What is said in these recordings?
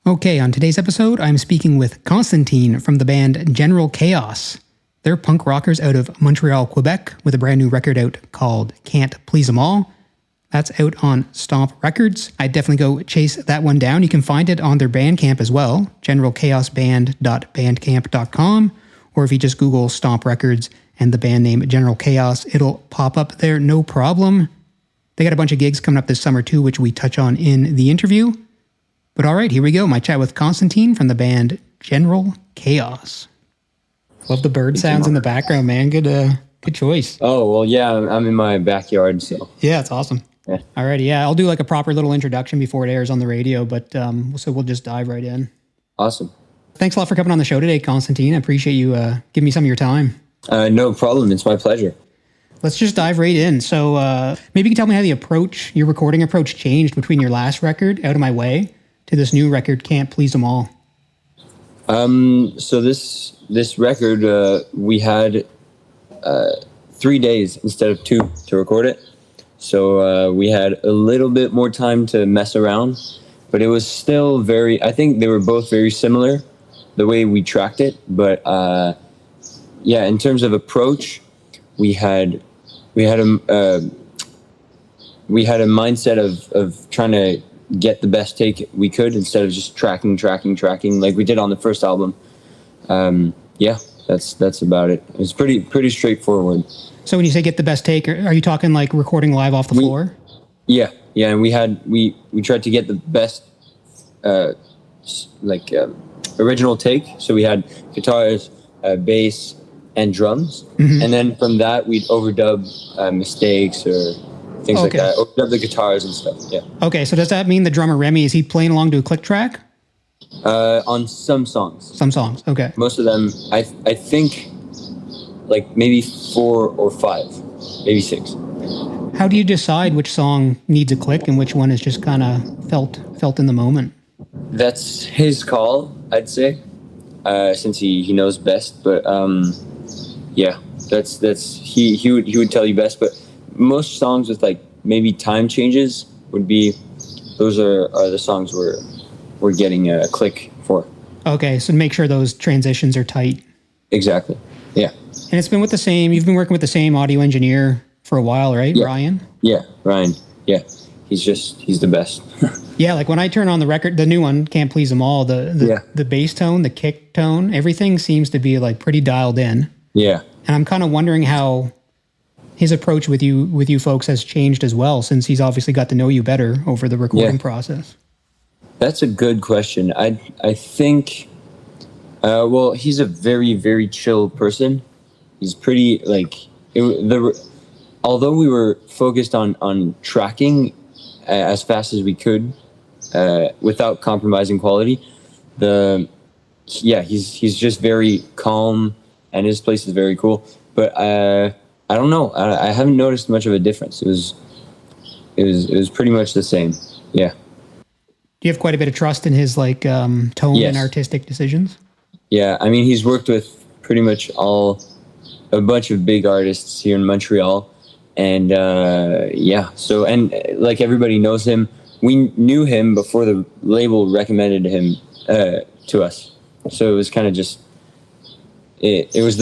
Okay, on today's episode, I'm speaking with Constantin from the band General Chaos. They're punk rockers out of Montreal, Quebec, with a brand new record out called Can't Please 'Em All. That's out on Stomp Records. I'd definitely go chase that one down. You can find it on their Bandcamp as well, generalchaosband.bandcamp.com, or if you just Google Stomp Records and the band name General Chaos, it'll pop up there, no problem. They got a bunch of gigs coming up this summer too, which we touch on in the interview. But all right, here we go. My chat with Constantin from the band General Chaos. Love the bird sounds in the background, man. Good choice. Oh, well, yeah, I'm in my backyard, so. Yeah, it's awesome. Yeah. All righty, yeah. I'll do like a proper little introduction before it airs on the radio, but so we'll just dive right in. Awesome. Thanks a lot for coming on the show today, Constantin. I appreciate you giving me some of your time. No problem. It's my pleasure. Let's just dive right in. So maybe you can tell me how your recording approach changed between your last record, Outta My Way, to this new record, Can't Please 'Em All. So this record, we had 3 days instead of 2 to record it. So we had a little bit more time to mess around, but it was still I think they were both very similar, the way we tracked it. But yeah, in terms of approach, we had a mindset of trying to get the best take we could instead of just tracking like we did on the first album. Yeah, that's about it. It's pretty straightforward. So when you say get the best take, are you talking like recording live off the floor? Yeah, and we tried to get the best original take. So we had guitars, bass, and drums, and then from that we'd overdub mistakes or things like that. Overdub the guitars and stuff. Yeah. Okay, so does that mean the drummer Remy, is he playing along to a click track? On some songs. Some songs. Okay. Most of them, I think, like maybe 4 or 5, maybe 6. How do you decide which song needs a click and which one is just kind of felt in the moment? That's his call, I'd say, since he knows best. But yeah, that's he would tell you best. But most songs with like maybe time changes would be, those are the songs we're getting a click for. Okay, so make sure those transitions are tight. Exactly. Yeah. And it's been you've been working with the same audio engineer for a while, right? Yeah. Ryan? Yeah, Ryan. Yeah. He's the best. Yeah, like when I turn on the record, the new one, Can't Please 'Em All, the bass tone, the kick tone, everything seems to be like pretty dialed in. Yeah. And I'm kind of wondering how his approach with you folks has changed as well, since he's obviously got to know you better over the recording process. That's a good question. I think, well, he's a very, very chill person. He's pretty although we were focused on tracking as fast as we could, without compromising quality, he's just very calm, and his place is very cool. But I don't know. I haven't noticed much of a difference. It was pretty much the same. Yeah. Do you have quite a bit of trust in his tone and artistic decisions? Yeah, I mean, he's worked with pretty much a bunch of big artists here in Montreal, and so like everybody knows him. We knew him before the label recommended him to us, so it was kind of just it was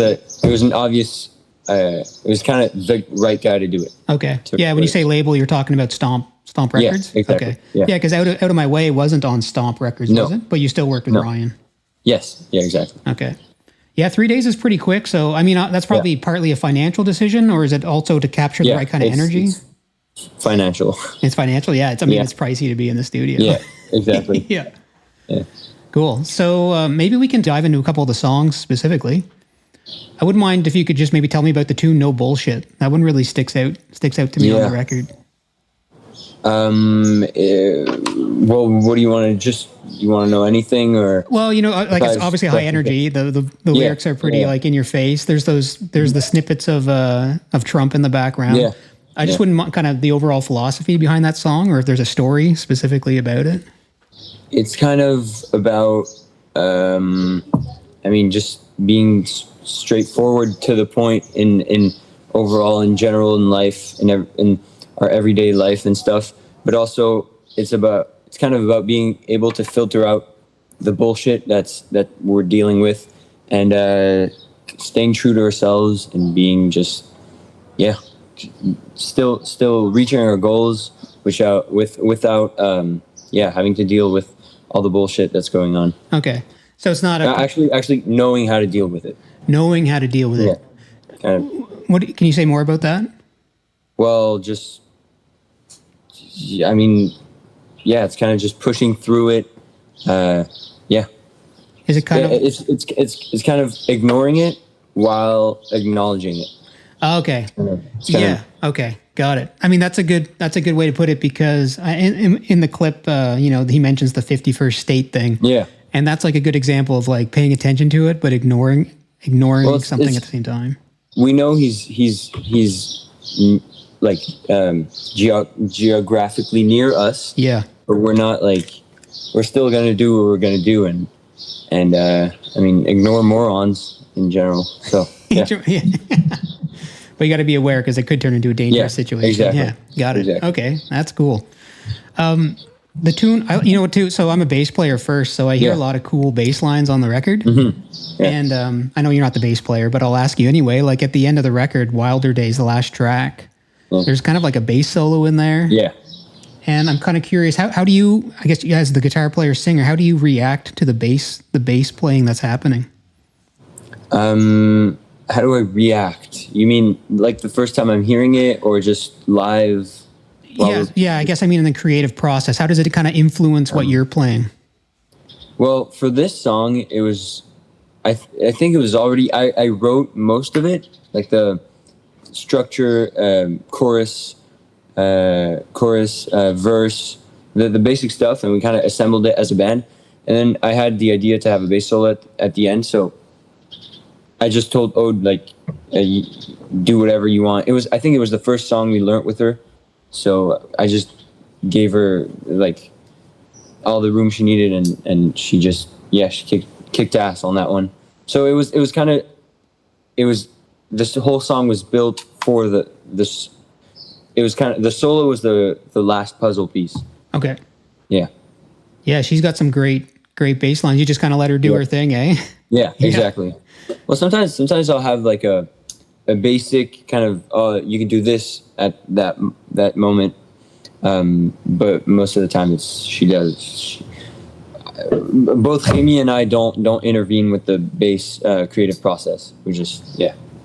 an obvious. It was kind of the right guy to do it. Okay. Yeah, when you say label, you're talking about Stomp Records? Yeah, exactly. Okay. Yeah, because Outta My Way wasn't on Stomp Records, was it? But you still worked with Ryan. Yes. Yeah, exactly. Okay. Yeah, 3 days is pretty quick. So, I mean, that's probably partly a financial decision, or is it also to capture the right kind of energy? It's financial. It's financial, yeah. It's pricey to be in the studio. Yeah, exactly. Yeah. Cool. So maybe we can dive into a couple of the songs specifically. I wouldn't mind if you could just maybe tell me about the tune No Bullshit. That one really sticks out to me on the record. Well, what do you want to you want to know anything, or? Well, it's obviously high energy. The lyrics are pretty in your face. There's the snippets of Trump in the background. Yeah. I just wouldn't mind kind of the overall philosophy behind that song, or if there's a story specifically about it. It's kind of about, just being straightforward to the point in overall in general in life and in our everyday life and stuff, but also it's kind of about being able to filter out the bullshit that we're dealing with, and staying true to ourselves and being just, yeah, still reaching our goals, without having to deal with all the bullshit that's going on. Okay. So it's not actually knowing how to deal with it. Knowing how to deal with it. Kind of. What can you say more about that? Well, just, I mean, yeah, it's kind of just pushing through it. Yeah. Is it kind of? It's kind of ignoring it while acknowledging it. Okay. Okay. Got it. I mean, that's a good way to put it, because in the clip, he mentions the 51st state thing. Yeah. And that's like a good example of like paying attention to it, but ignoring something at the same time. We know he's like geographically near us. Yeah. But we're not like, we're still going to do what we're going to do. And I mean, ignore morons in general. So, yeah. But you got to be aware, because it could turn into a dangerous situation. Exactly. Yeah. Got it. Exactly. Okay. That's cool. The tune, too. So I'm a bass player first, so I hear a lot of cool bass lines on the record. Mm-hmm. Yeah. And I know you're not the bass player, but I'll ask you anyway. Like at the end of the record, Wilder Days, the last track, there's kind of like a bass solo in there. Yeah. And I'm kind of curious, how do you, I guess you as the guitar player singer, how do you react to the bass playing that's happening? How do I react? You mean like the first time I'm hearing it, or just live? Yeah. I guess I mean in the creative process, how does it kind of influence what you're playing? Well, for this song, it was, I think it was already, I wrote most of it, like the structure, chorus, verse, the basic stuff, and we kind of assembled it as a band. And then I had the idea to have a bass solo at the end, so I just told Ode, like, do whatever you want. I think it was the first song we learned with her, so I just gave her like all the room she needed, and she just she kicked ass on that one. So it was this whole song was built for this. It was kind of, the solo was the last puzzle piece. Okay. Yeah. Yeah, she's got some great bass lines. You just kind of let her do her thing, eh? Yeah, exactly. Well, sometimes I'll have like a basic kind of, you can do this at that moment, but most of the time she does. Both Amy and I don't intervene with the bass creative process. We just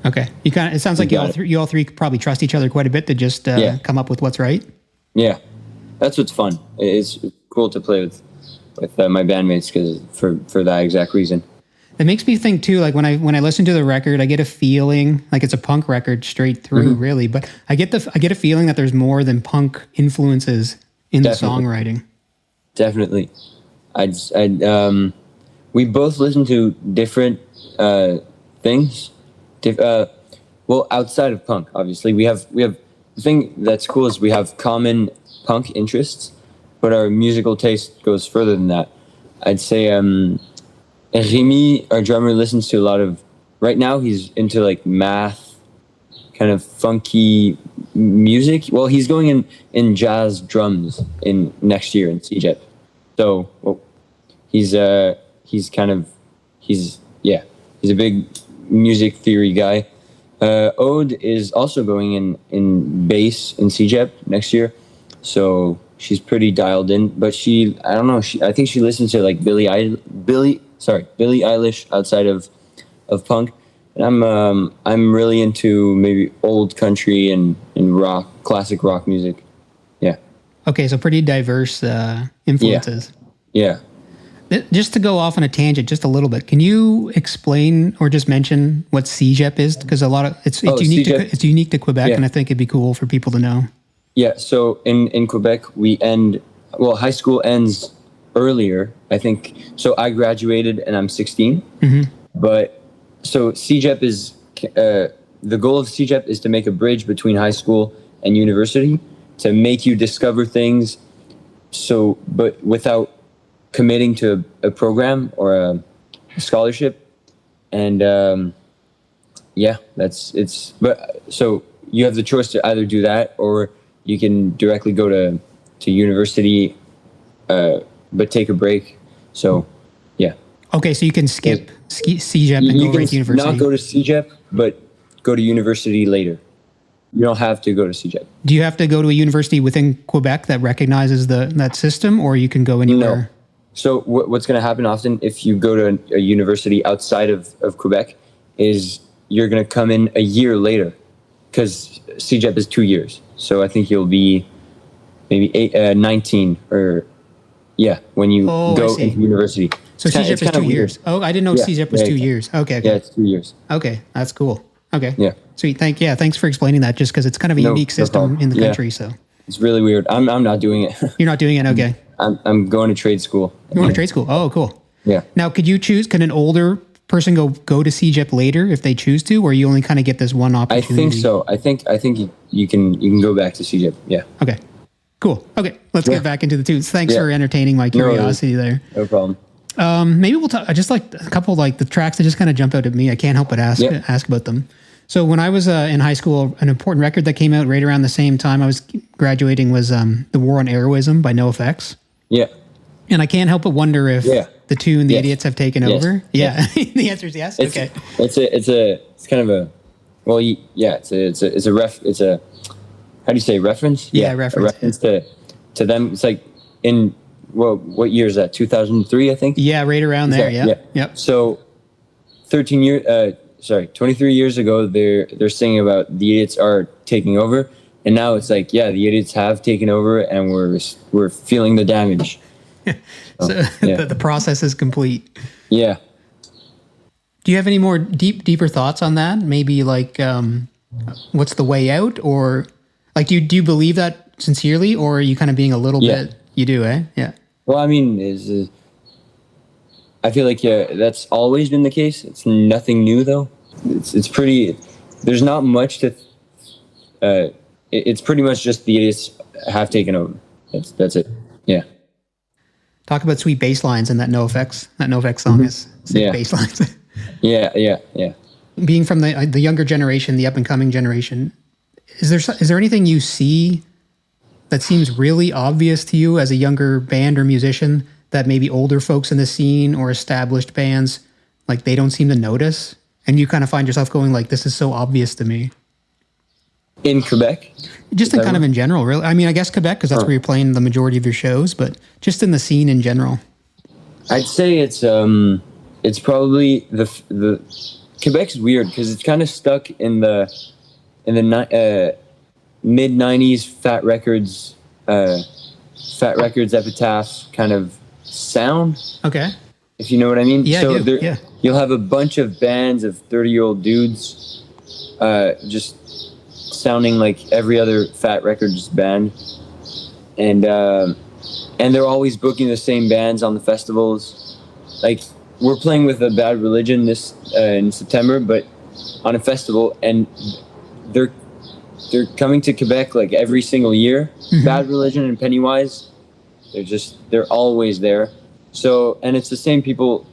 Okay. It sounds like you all three probably trust each other quite a bit to just come up with what's right. Yeah, that's what's fun. It's cool to play with my bandmates, because for that exact reason. It makes me think too, like when I listen to the record, I get a feeling like it's a punk record straight through, really. But I get a feeling that there's more than punk influences in the songwriting. Definitely. We both listen to different things. Well, outside of punk, obviously, we have the thing that's cool is we have common punk interests, but our musical taste goes further than that. I'd say Remy, our drummer, listens to a lot of, right now he's into like math, kind of funky music. Well, he's going in jazz drums in next year in CEGEP. So he's a big music theory guy. Ode is also going in bass in CEGEP next year, so she's pretty dialed in. But I think she listens to like Billie Eilish outside of punk. And I'm really into maybe old country and rock, classic rock music. Yeah. Okay, so pretty diverse influences. Yeah. Just to go off on a tangent just a little bit, can you explain or just mention what CEGEP is? Because it's unique to Quebec, and I think it'd be cool for people to know. Yeah, so in Quebec, high school ends earlier, I think. So I graduated and I'm 16. Mm-hmm. But so CEGEP is, the goal of CEGEP is to make a bridge between high school and university, to make you discover things, but without committing to a program or a scholarship. And so you have the choice to either do that, or you can directly go to university, but take a break. So Yeah. Okay, so you can skip CEGEP and You go can right to university. not go to CEGEP, but go to university later. You don't have to go to CEGEP. Do you have to go to a university within Quebec that recognizes that system, or you can go anywhere? No. So what's going to happen often if you go to a university outside of Quebec is you're going to come in a year later, because CEGEP is 2 years. So I think you'll be maybe 19 or, when you go into university. So CEGEP is 2 years. Oh, I didn't know CEGEP was 2 years. Okay. Yeah, it's 2 years. Okay, that's cool. Okay. Yeah. Sweet. Thanks for explaining that, just because it's kind of a unique system in the country. So it's really weird. I'm not doing it. You're not doing it? Okay. I'm going to trade school. You going to trade school? Oh, cool. Yeah. Now, could you choose? Can an older person go to CEGEP later if they choose to, or you only kind of get this one opportunity? I think so. I think you can go back to CEGEP. Yeah. Okay. Cool. Okay. Let's get back into the tunes. Thanks for entertaining my curiosity there. No problem. Maybe we'll talk. I just like a couple the tracks that just kind of jump out at me. I can't help but ask about them. So when I was in high school, an important record that came out right around the same time I was graduating was The War on Heroism by NoFX. Yeah. And I can't help but wonder if the tune The Idiots have taken over. Yeah. The answer is yes. Okay. It's kind of a, well, yeah, it's a how do you say reference? Yeah, reference. A reference to them. It's like in, well, what year is that? 2003, I think. Yeah, right around there. Yeah. Yep. So 23 years ago, they're singing about the idiots are taking over, and now it's like, the idiots have taken over, and we're feeling the damage. So the process is complete. Yeah. Do you have any more deeper thoughts on that? Maybe like, what's the way out, or like, do you believe that sincerely, or are you kind of being a little bit? You do, eh? Yeah. Well, I mean, I feel like that's always been the case. It's nothing new though. It's pretty. There's not much to. It's pretty much just the idiots have taken over. That's it. Yeah. Talk about sweet bass lines in that NoFX song is sweet bass lines. Yeah. Being from the younger generation, the up and coming generation, is there anything you see that seems really obvious to you as a younger band or musician that maybe older folks in the scene or established bands, like, they don't seem to notice, and you kind of find yourself going like, this is so obvious to me? In Quebec? Just in kind of in general, really. I mean, I guess Quebec, because that's where you're playing the majority of your shows, but just in the scene in general. I'd say it's probably the Quebec's weird because it's kind of stuck in the mid 90s Fat Records Epitaph kind of sound. Okay. If you know what I mean. Yeah, so you'll have a bunch of bands of 30-year-old dudes just sounding like every other Fat Records band, and they're always booking the same bands on the festivals. Like, we're playing with a Bad Religion this in September, but on a festival, and they're coming to Quebec like every single year. Mm-hmm. Bad Religion and Pennywise, they're always there. So, and it's the same people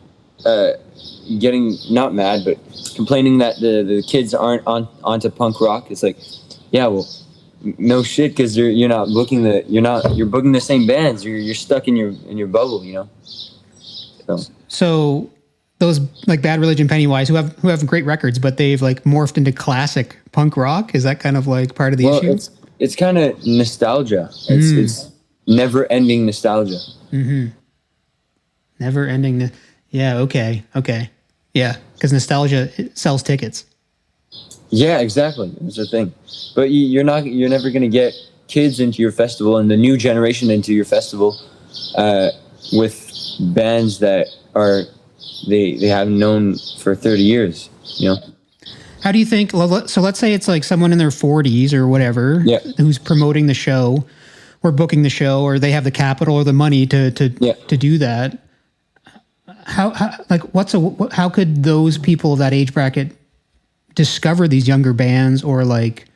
getting not mad, but complaining that the kids aren't onto punk rock. It's like, yeah, well, no shit, because you're booking the same bands. You're stuck in your bubble, you know. So those like Bad Religion, Pennywise, who have great records, but they've like morphed into classic punk rock. Is that kind of like part of the issue? It's kind of nostalgia. It's never ending nostalgia. Mm-hmm. Never ending. Yeah. Okay. Yeah. Because nostalgia sells tickets. Yeah, exactly. That's the thing. But you're never going to get kids into your festival and the new generation into your festival with bands that are they have known for 30 years, you know. How do you think, so let's say it's like someone in their 40s or whatever who's promoting the show or booking the show, or they have the capital or the money to do that. How could those people of that age bracket discover these younger bands, or like,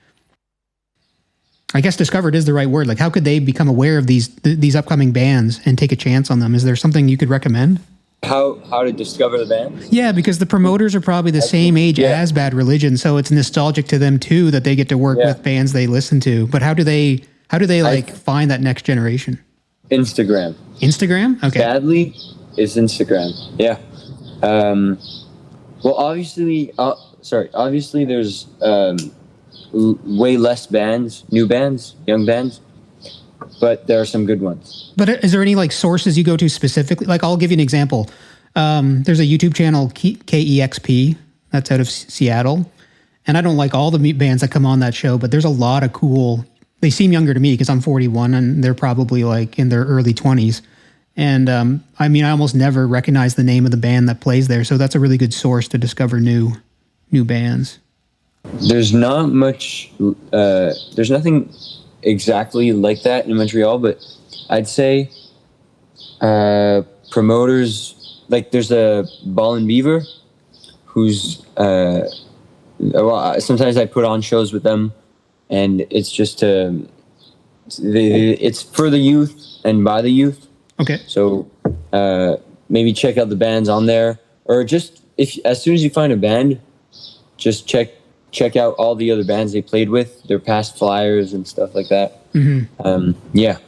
I guess discovered is the right word. Like, how could they become aware of these upcoming bands and take a chance on them? Is there something you could recommend? How to discover the band? Yeah, because the promoters are probably the same age as Bad Religion, so it's nostalgic to them too that they get to work with bands they listen to. But how do they like find that next generation? Instagram. Okay. Sadly, Is Instagram. Yeah. Well, obviously, obviously there's way less bands, new bands, young bands, but there are some good ones. But is there any like sources you go to specifically? Like, I'll give you an example. There's a YouTube channel, KEXP, that's out of Seattle. And I don't like all the bands that come on that show, but there's a lot of cool, they seem younger to me because I'm 41 and they're probably like in their early 20s. And I mean, I almost never recognize the name of the band that plays there. So that's a really good source to discover new bands. There's not much, there's nothing exactly like that in Montreal, but I'd say promoters, like there's a Ball and Beaver who's, well, sometimes I put on shows with them, and it's just it's for the youth and by the youth. Okay. So maybe check out the bands on there, or just as soon as you find a band, just check out all the other bands they played with, their past flyers and stuff like that. Mm-hmm. Yeah,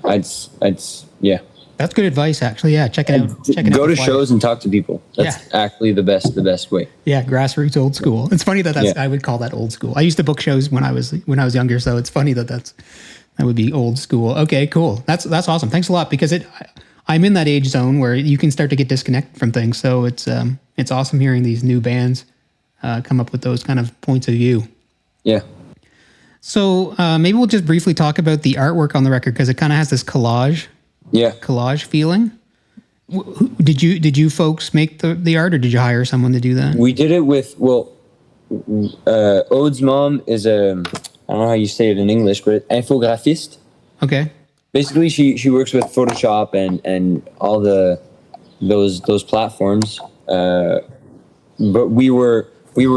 yeah. That's good advice, actually. Yeah, check it out. Go to shows and talk to people. That's actually the best way. Yeah, grassroots, old school. It's funny that I would call that old school. I used to book shows when I was younger, so it's funny that would be old school. Okay, cool. That's awesome. Thanks a lot, because I'm in that age zone where you can start to get disconnected from things. So it's awesome hearing these new bands come up with those kind of points of view. Yeah. So maybe we'll just briefly talk about the artwork on the record, because it kind of has this collage feeling. Did you folks make the art, or did you hire someone to do that? We did it with, Aude's mom is I don't know how you say it in English, but infographiste. Okay. Basically, she works with Photoshop and all those platforms. But we were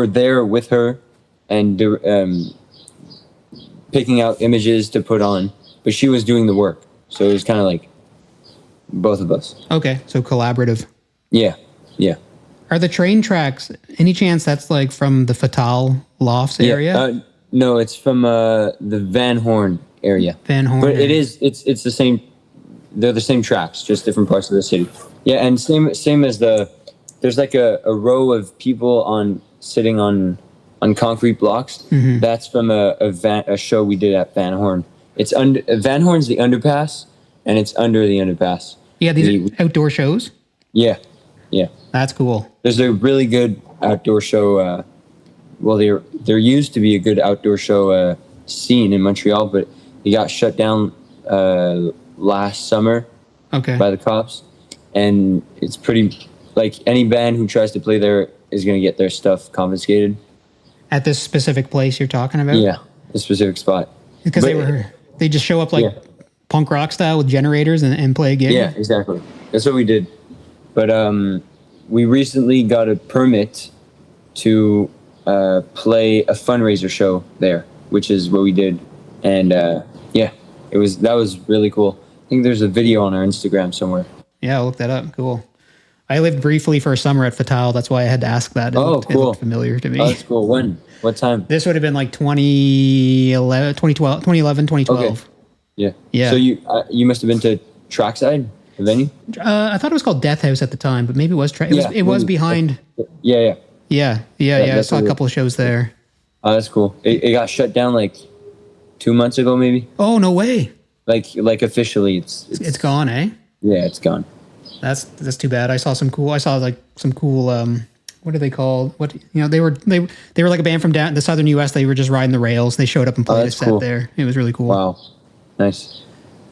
there with her and picking out images to put on, but she was doing the work, so it was kind of like both of us. Okay, so collaborative. Yeah. Are the train tracks, any chance that's like from the Fatale Lofts area? No, it's from the Van Horn area. Van Horn. But it's the same. They're the same tracks, just different parts of the city. Yeah, and same as there's like a row of people sitting on concrete blocks. Mm-hmm. That's from a show we did at Van Horn. It's Van Horn's the underpass, and it's under the underpass. Yeah, these are outdoor shows? Yeah. That's cool. There's a really good outdoor show. There used to be a good outdoor show scene in Montreal, but it got shut down last summer by the cops. And it's pretty, like, any band who tries to play there is going to get their stuff confiscated. At this specific place you're talking about? Yeah, the specific spot. Because they just show up like punk rock style with generators and play a gig? Yeah, exactly. That's what we did. But we recently got a permit to play a fundraiser show there, which is what we did. And that was really cool. I think there's a video on our Instagram somewhere. Yeah, I'll look that up. Cool. I lived briefly for a summer at Fatale. That's why I had to ask that. Cool. It looked familiar to me. Oh, that's cool. When? What time? This would have been like 2011, 2012. Okay. Yeah. So you must have been to Trackside, the venue? I thought it was called Death House at the time, but maybe it was it was behind. Yeah. I saw a couple of shows there. Oh, that's cool. It got shut down like 2 months ago, maybe. Oh, no way. Like officially, it's gone, eh? Yeah, it's gone. That's too bad. I saw some cool. What are they called? They were like a band from down the southern U.S. They were just riding the rails. They showed up and played a set there. It was really cool. Wow, nice.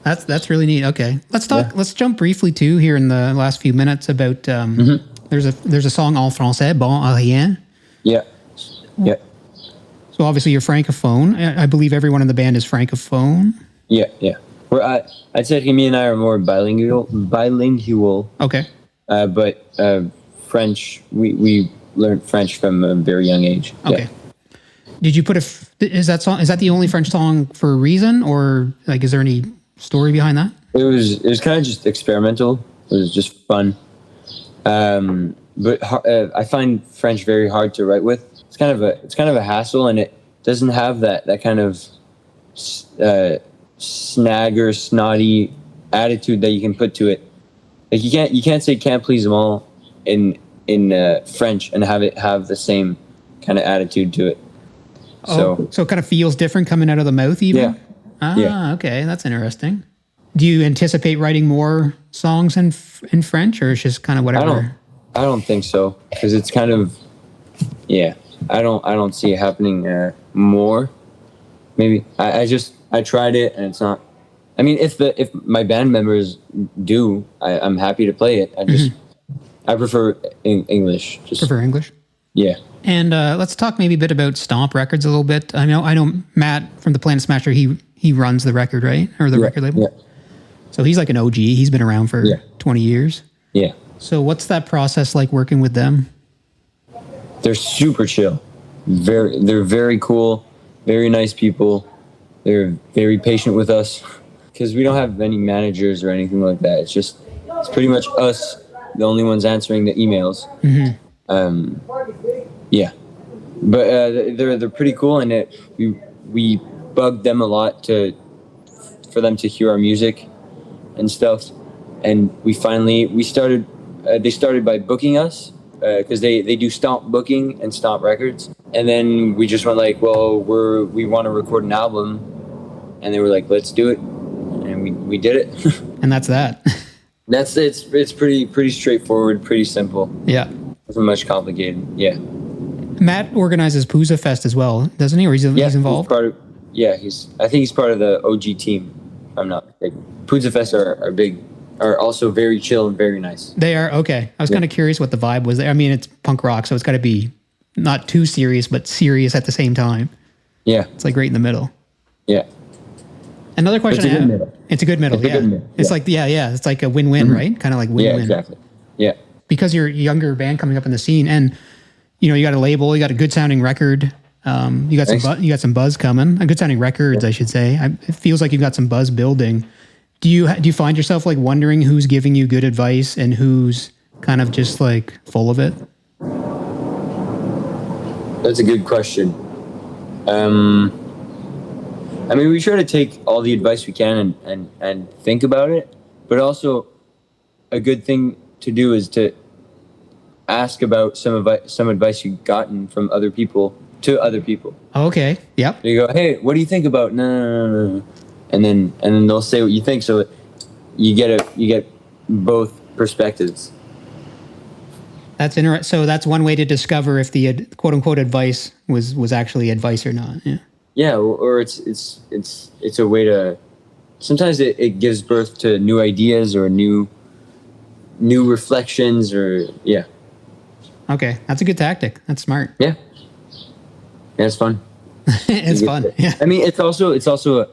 That's really neat. Okay, let's talk. Yeah. Let's jump briefly too here in the last few minutes about. There's a song en français, bon à rien. Yeah. So obviously you're francophone. I believe everyone in the band is francophone. Yeah. I'd say Remy and I are more bilingual. Okay. But French, we learned French from a very young age. Okay. Yeah. Did you put is that the only French song for a reason, or like is there any story behind that? It was kind of just experimental. It was just fun. But I find French very hard to write with. It's kind of a hassle, and it doesn't have that kind of snagger, snotty attitude that you can put to it. Like you can't say "Can't Please Them All" in French and have the same kind of attitude to it. So it kind of feels different coming out of the mouth, even. Okay, that's interesting. Do you anticipate writing more songs in French, or it's just kind of whatever? I don't think so, because it's kind of I don't see it happening more. Maybe I tried it and it's not. I mean, if my band members do, I'm happy to play it. I prefer English. Prefer English. Yeah. And let's talk maybe a bit about Stomp Records a little bit. I know Matt from the Planet Smasher. He runs the record, right, or the record label. Yeah. So he's like an OG. He's been around for 20 years. Yeah. So what's that process like working with them? They're super chill. They're very cool, very nice people. They're very patient with us because we don't have any managers or anything like that. It's pretty much us, the only ones answering the emails. Yeah, but they're pretty cool, and we bugged them a lot for them to hear our music and stuff, and we started. They started by booking us because they do Stomp booking and Stomp Records, and then we just went like, well, we want to record an album, and they were like, let's do it, and we did it. And that's that. That's it. It's pretty straightforward, pretty simple. Yeah. Nothing much complicated. Yeah. Matt organizes Pooza Fest as well, doesn't he? Or he's involved? I think he's part of the OG team. I'm not mistaken. Pooza Fest are also very chill and very nice. They are? Okay. I was kind of curious what the vibe was there. I mean, it's punk rock, so it's got to be not too serious, but serious at the same time. Yeah. It's like right in the middle. Yeah. Another question I have. It's a good middle. It's a good middle. It's like, it's like a win-win, right? Kind of like win-win. Yeah, exactly. Yeah. Because you're a younger band coming up in the scene, and you got a label, you got a good sounding record, you got some buzz coming, a good sounding records, I should say. It feels like you've got some buzz building. Do you find yourself like wondering who's giving you good advice and who's kind of just like full of it? That's a good question. I mean, we try to take all the advice we can and think about it, but also a good thing to do is to ask about some advice you've gotten from other people to other people. Okay. Yep. So you go, hey, what do you think about no, and then they'll say what you think, so you get both perspectives. That's interesting. So that's one way to discover if the quote unquote advice was actually advice or not. Yeah. Yeah, or it's a way to. Sometimes it gives birth to new ideas or new reflections, or yeah. Okay, that's a good tactic. That's smart. Yeah, it's fun. It's fun. Yeah. I mean, it's also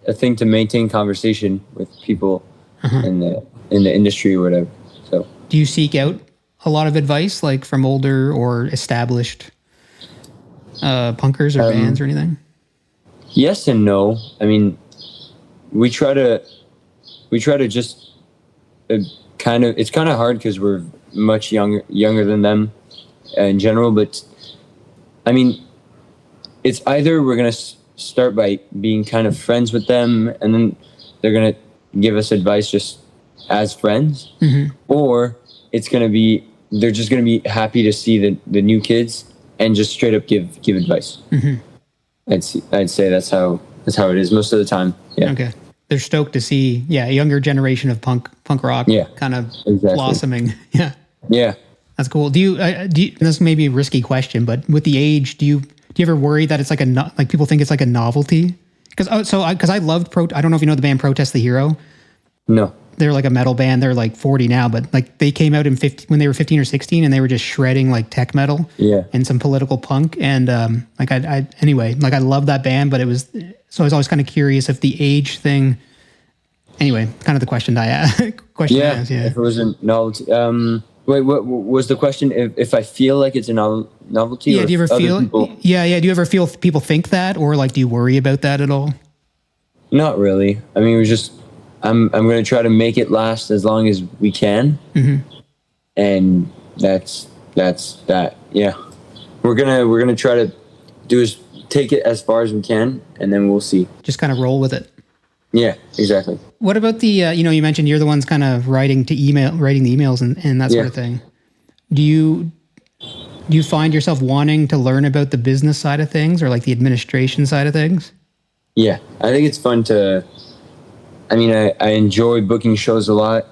a thing to maintain conversation with people in the industry or whatever. So, do you seek out a lot of advice, like from older or established punkers or bands or anything? Yes and no. I mean, we try to just kind of. It's kind of hard because we're much younger than them in general. But I mean, it's either we're gonna start by being kind of friends with them, and then they're gonna give us advice just as friends, or it's gonna be they're just gonna be happy to see the new kids and just straight up give advice. I'd say that's how it is most of the time. Yeah. Okay. They're stoked to see a younger generation of punk rock kind of blossoming. Yeah. Yeah. That's cool. Do you this may be a risky question, but with the age, do you ever worry that it's like people think it's like a novelty? Because I loved I don't know if you know the band Protest the Hero. No. They're like a metal band. They're like 40 now, but like they came out when they were 15 or 16, and they were just shredding like tech metal and some political punk. And I love that band, but I was always kind of curious if the age thing. Anyway, kind of the question I asked. If it was a novelty. Wait, what was the question? If I feel like it's a novelty? Yeah. Do you ever feel? Do you ever feel people think that, or like do you worry about that at all? Not really. I mean, it was just. I'm going to try to make it last as long as we can, and that's that. Yeah, we're gonna try to take it as far as we can, and then we'll see. Just kind of roll with it. Yeah, exactly. What about the, you mentioned you're the ones kind of writing the emails and that sort of thing. Do you find yourself wanting to learn about the business side of things or like the administration side of things? Yeah, I think it's fun to, I enjoy booking shows a lot,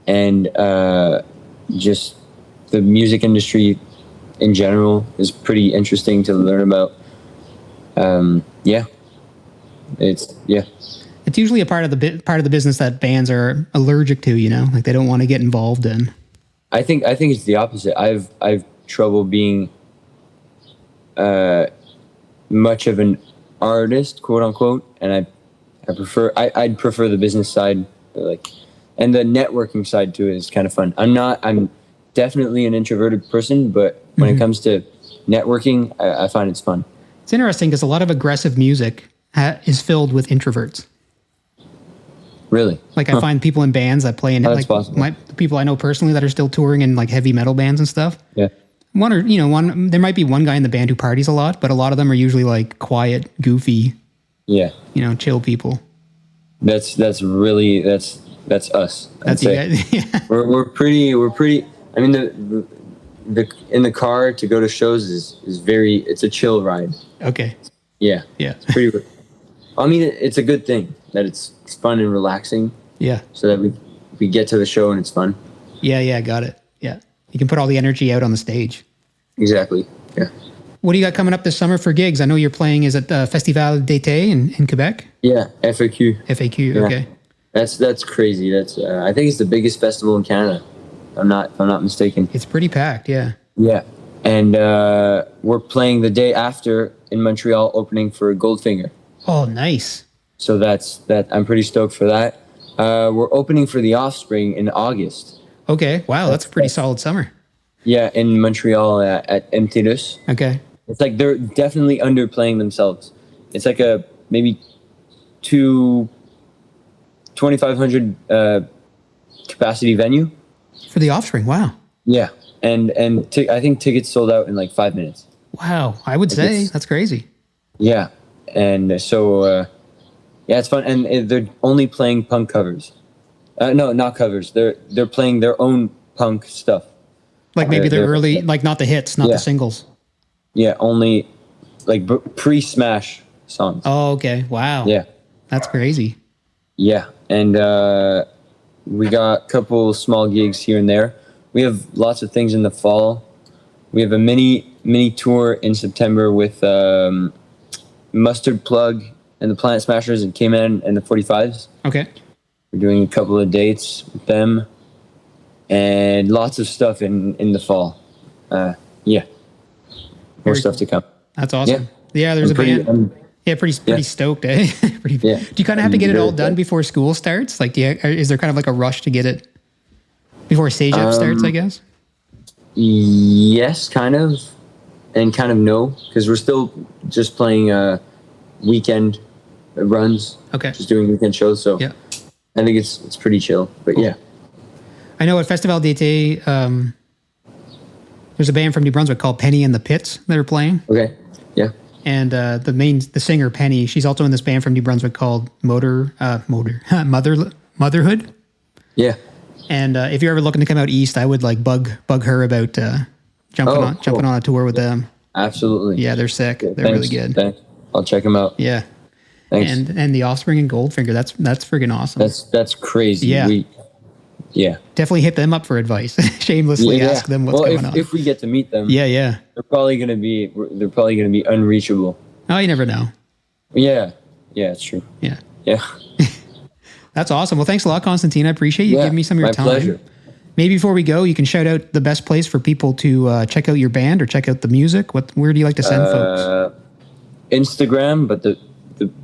and just the music industry in general is pretty interesting to learn about. It's usually a part of the business that bands are allergic to, like they don't want to get involved in. I think it's the opposite. I've trouble being much of an artist, quote unquote, and I'd prefer the business side, and the networking side too is kind of fun. I'm definitely an introverted person, but when it comes to networking, I find it's fun. It's interesting because a lot of aggressive music is filled with introverts. Really? Like I find people in bands that play in That's possible. The people I know personally that are still touring in like heavy metal bands and stuff. Yeah. There might be one guy in the band who parties a lot, but a lot of them are usually like quiet, goofy, chill people. That's us. That's you guys. Yeah. We're pretty. I mean, the in the car to go to shows is it's a chill ride. Okay. Yeah. Yeah. It's pretty. I mean, it's a good thing that it's fun and relaxing. Yeah. So that we get to the show and it's fun. Yeah. Got it. Yeah. You can put all the energy out on the stage. Exactly. Yeah. What do you got coming up this summer for gigs? I know you're playing. Is it Festival d'été in Quebec? Yeah. FAQ. FAQ. Yeah. Okay. That's crazy. That's I think it's the biggest festival in Canada. If I'm not mistaken. It's pretty packed. Yeah. Yeah. And we're playing the day after in Montreal, opening for Goldfinger. Oh, nice. So that I'm pretty stoked for that. We're opening for the Offspring in August. Okay. Wow, that's a pretty solid summer. Yeah, in Montreal at MTLUS. Okay. It's like they're definitely underplaying themselves. It's like a maybe 2,500 capacity venue. For the Offspring, wow. Yeah, and I think tickets sold out in like 5 minutes. Wow, I would say that's crazy. Yeah, and so it's fun, and they're only playing punk covers. No, not covers. They're playing their own punk stuff. Like maybe they're early, like not the hits, not the singles. Yeah, only like pre-Smash songs. Oh, okay. Wow. Yeah. That's crazy. Yeah, and we got a couple small gigs here and there. We have lots of things in the fall. We have a mini tour in September with Mustard Plug and the Planet Smashers and K-Man and the 45s. Okay. We're doing a couple of dates with them, and lots of stuff in the fall. More stuff to come. That's awesome. Yeah, there's a band. Pretty stoked, eh? Do you kind of have to get it all done before school starts? Like, is there kind of like a rush to get it before CEGEP starts, I guess? Yes, kind of, and kind of no, because we're still just playing weekend runs. Okay. Just doing weekend shows, so yeah. I think it's pretty chill, but cool. Yeah. I know at Festival d'été, there's a band from New Brunswick called Penny and the Pits that are playing. Okay. Yeah. And the singer Penny, she's also in this band from New Brunswick called Motherhood. Yeah. And if you're ever looking to come out east, I would like bug her about jumping on a tour with them. Absolutely. Yeah, they're sick. They're really good. Thanks. I'll check them out. Yeah. Thanks. And the Offspring and Goldfinger, that's freaking awesome. That's crazy. Yeah. Definitely hit them up for advice. Shamelessly ask them what's going on. If we get to meet them. Yeah. They're probably gonna be unreachable. Oh, you never know. Yeah, it's true. Yeah. That's awesome. Well, thanks a lot, Constantin. I appreciate you giving me some of your time. My pleasure. Maybe before we go, you can shout out the best place for people to check out your band or check out the music. Where do you like to send folks? Instagram, but the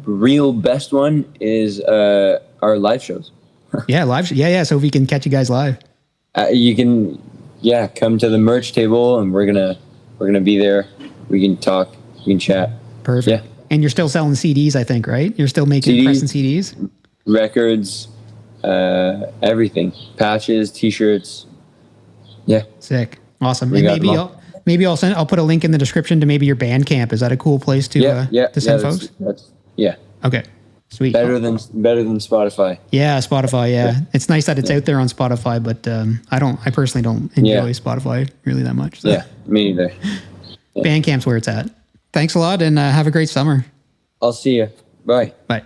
real best one is our live shows. Live. Yeah. So we can catch you guys live. You can, come to the merch table, and we're gonna be there. We can talk. We can chat. Perfect. Yeah. And you're still selling CDs, I think, right? You're still making pressing CDs, records, everything, patches, T-shirts. Yeah. Sick. Awesome. And I'll put a link in the description to maybe your Bandcamp. Is that a cool place to send folks? Yeah. Okay. Sweet. Better than Spotify. Yeah, Spotify. Yeah. It's nice that it's out there on Spotify, but I personally don't enjoy Spotify really that much. So. Yeah, me neither. Bandcamp's where it's at. Thanks a lot, and have a great summer. I'll see you. Bye. Bye.